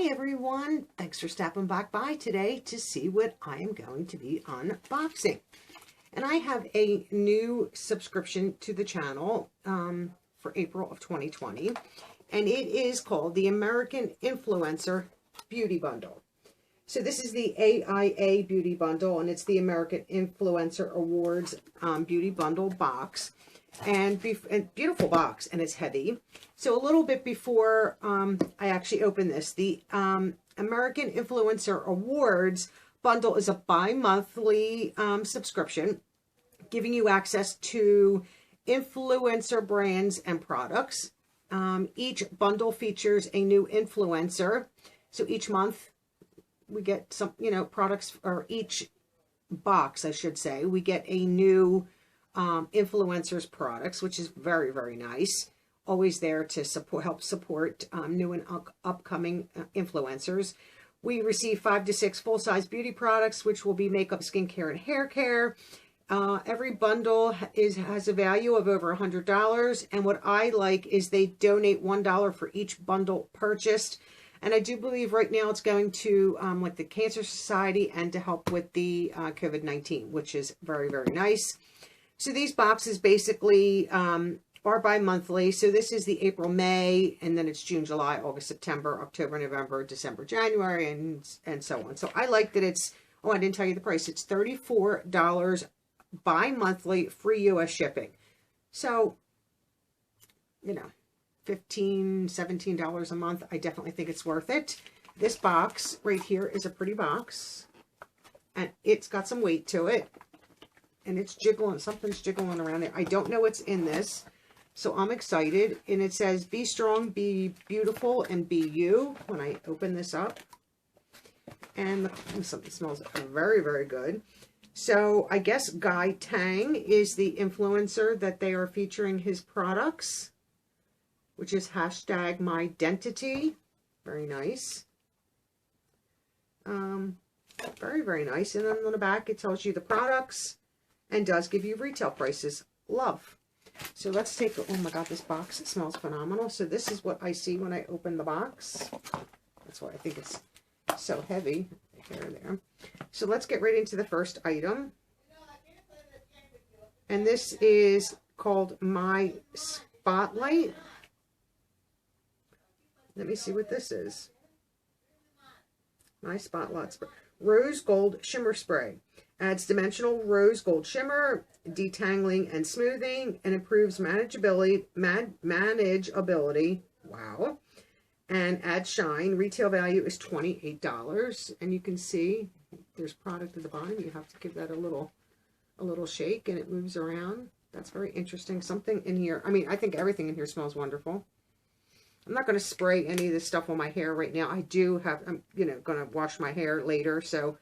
Hi everyone, thanks for stopping back by today to see what I am going to be unboxing. And I have a new subscription to the channel for April of 2020, and it is called the American Influencer Beauty Bundle. So this is the AIA Beauty Bundle, and it's the American Influencer Awards Beauty Bundle box. And beautiful box, and it's heavy. So a little bit before I actually open this, the American Influencer Awards bundle is a bi-monthly subscription, giving you access to influencer brands and products. Each bundle features a new influencer. So each month we get some, products, or each box, I should say, we get a new influencers products, which is very, very nice. Always there to help support new and upcoming influencers. We receive 5 to 6 full-size beauty products, which will be makeup, skincare, and hair care. Every bundle has a value of over $100, and what I like is they donate $1 for each bundle purchased. And I do believe right now it's going to like the Cancer Society and to help with the COVID-19, which is very, very nice. So these boxes basically are bi-monthly. So this is the April, May, and then it's June, July, August, September, October, November, December, January, and so on. So I like that it's, oh, I didn't tell you the price. It's $34 bi-monthly, free U.S. shipping. So, $15, $17 a month. I definitely think it's worth it. This box right here is a pretty box, and it's got some weight to it. And it's jiggling, something's jiggling around there. I don't know what's in this, so I'm excited. And it says, be strong, be beautiful, and be you, when I open this up. And something smells very, very good. So I guess Tang is the influencer that they are featuring his products, which is #MyDentity. Very nice. Very, very nice. And then on the back, it tells you the products, and does give you retail prices. Love. So let's take, oh my God, this box smells phenomenal. So this is what I see when I open the box. That's why I think it's so heavy. There. So let's get right into the first item. And this is called My Spotlight. Let me see what this is. My Spotlight Spray. Rose Gold Shimmer Spray. Adds dimensional rose gold shimmer, detangling and smoothing, and improves manageability. Wow. And adds shine. Retail value is $28. And you can see there's product at the bottom. You have to give that a little shake, and it moves around. That's very interesting. Something in here. I mean, I think everything in here smells wonderful. I'm not going to spray any of this stuff on my hair right now. I do have, I'm, going to wash my hair later, so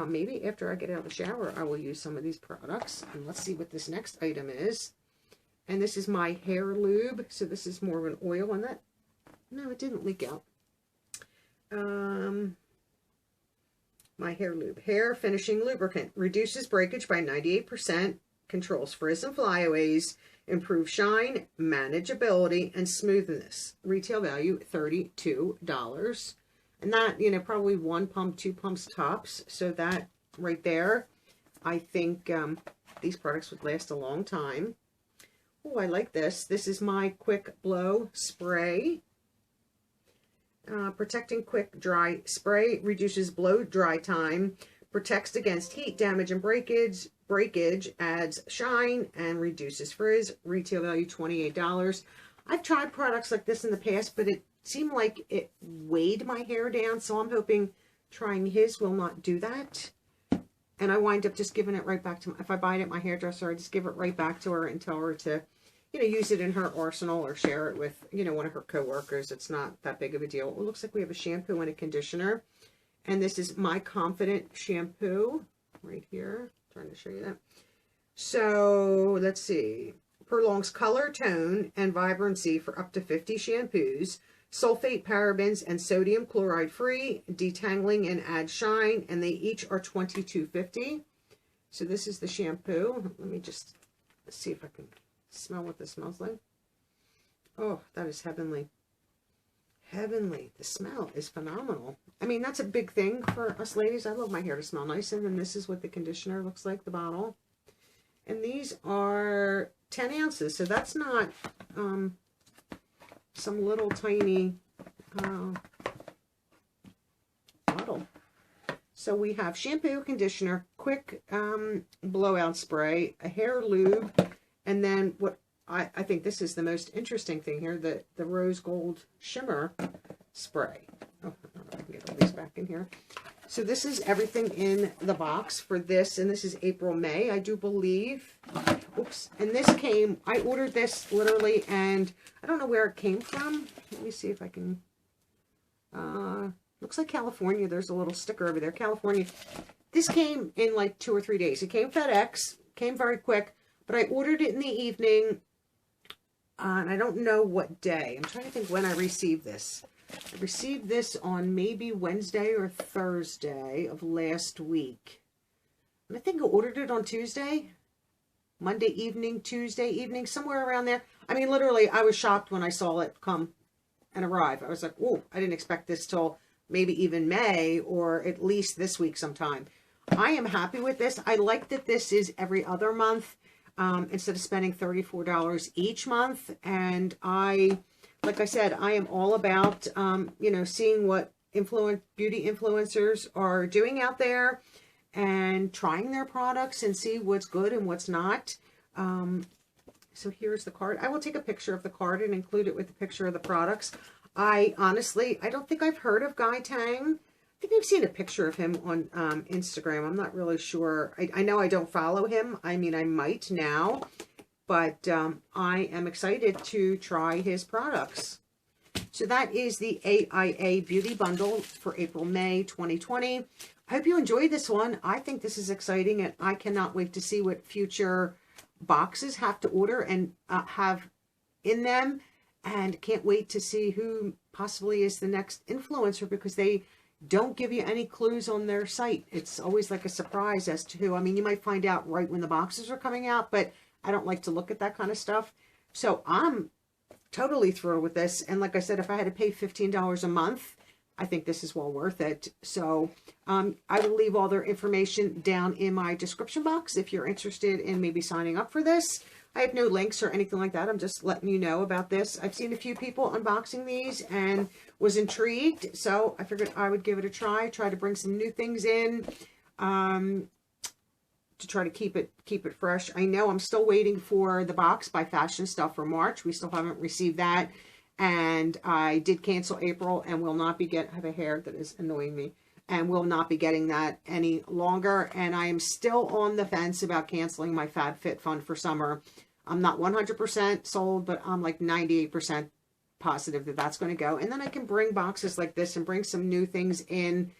maybe after I get out of the shower, I will use some of these products. And let's see what this next item is. And this is my hair lube. So this is more of an oil on that. No, it didn't leak out. My hair lube. Hair finishing lubricant. Reduces breakage by 98%. Controls frizz and flyaways. Improves shine, manageability, and smoothness. Retail value, $32. And that, probably 1 pump, 2 pumps tops. So that right there, I think these products would last a long time. Oh, I like this. This is my Quick Blow Spray. Protecting Quick Dry Spray. Reduces blow dry time. Protects against heat, damage, and breakage. Adds shine and reduces frizz. Retail value, $28. I've tried products like this in the past, but it seemed like it weighed my hair down, so I'm hoping trying his will not do that. And I wind up just giving it right back to, if I buy it at my hairdresser, I just give it right back to her and tell her to, use it in her arsenal or share it with, one of her coworkers. It's not that big of a deal. It looks like we have a shampoo and a conditioner. And this is My Confidant shampoo right here. I'm trying to show you that. So let's see. Prolongs color, tone, and vibrancy for up to 50 shampoos. Sulfate, parabens, and sodium chloride free. Detangling and adds shine. And they each are $22.50. So this is the shampoo. Let me just see if I can smell what this smells like. Oh, that is heavenly. Heavenly. The smell is phenomenal. I mean, that's a big thing for us ladies. I love my hair to smell nice. And then this is what the conditioner looks like, the bottle. And these are 10 ounces. So that's not some little tiny bottle. So we have shampoo, conditioner, quick blowout spray, a hair lube, and then what I think this is the most interesting thing here, the rose gold shimmer spray. Oh, I don't know if I can get all these back in here. So this is everything in the box for this, and this is April, May, I do believe. Oops. And this came, I ordered this literally, and I don't know where it came from. Let me see if I can, looks like California. There's a little sticker over there, California. This came in like 2 or 3 days. It came FedEx, came very quick, but I ordered it in the evening, and I don't know what day. I'm trying to think when I received this. I received this on maybe Wednesday or Thursday of last week. And I think I ordered it on Tuesday, Monday evening, Tuesday evening, somewhere around there. I mean, literally, I was shocked when I saw it come and arrive. I was like, oh, I didn't expect this till maybe even May or at least this week sometime. I am happy with this. I like that this is every other month instead of spending $34 each month. And like I said, I am all about, you know, seeing what beauty influencers are doing out there and trying their products and see what's good and what's not. So here's the card. I will take a picture of the card and include it with a picture of the products. I honestly, I don't think I've heard of Guy Tang. I think I've seen a picture of him on Instagram. I'm not really sure. I know I don't follow him. I mean, I might now. But I am excited to try his products. So that is the AIA Beauty Bundle for April, May 2020. I hope you enjoyed this one. I think this is exciting, and I cannot wait to see what future boxes have to order and have in them. And can't wait to see who possibly is the next influencer, because they don't give you any clues on their site. It's always like a surprise as to who. I mean, you might find out right when the boxes are coming out, but I don't like to look at that kind of stuff. So I'm totally thrilled with this. And like I said, if I had to pay $15 a month, I think this is well worth it. So I will leave all their information down in my description box if you're interested in maybe signing up for this. I have no links or anything like that. I'm just letting you know about this. I've seen a few people unboxing these and was intrigued. So I figured I would give it a try to bring some new things in. To try to keep it fresh. I know I'm still waiting for the box by Fashion Stuff for March. We still haven't received that. And I did cancel April and will not be I have a hair that is annoying me, and will not be getting that any longer. And I am still on the fence about canceling my FabFitFun for summer. I'm not 100% sold, but I'm like 98% positive that that's going to go. And then I can bring boxes like this and bring some new things in,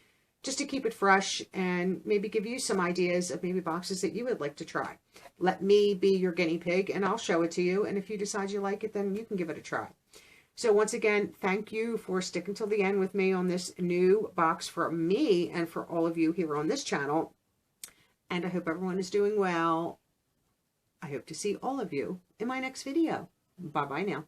just to keep it fresh and maybe give you some ideas of maybe boxes that you would like to try. Let me be your guinea pig and I'll show it to you. And if you decide you like it, then you can give it a try. So once again, thank you for sticking till the end with me on this new box for me and for all of you here on this channel. And I hope everyone is doing well. I hope to see all of you in my next video. Bye-bye now.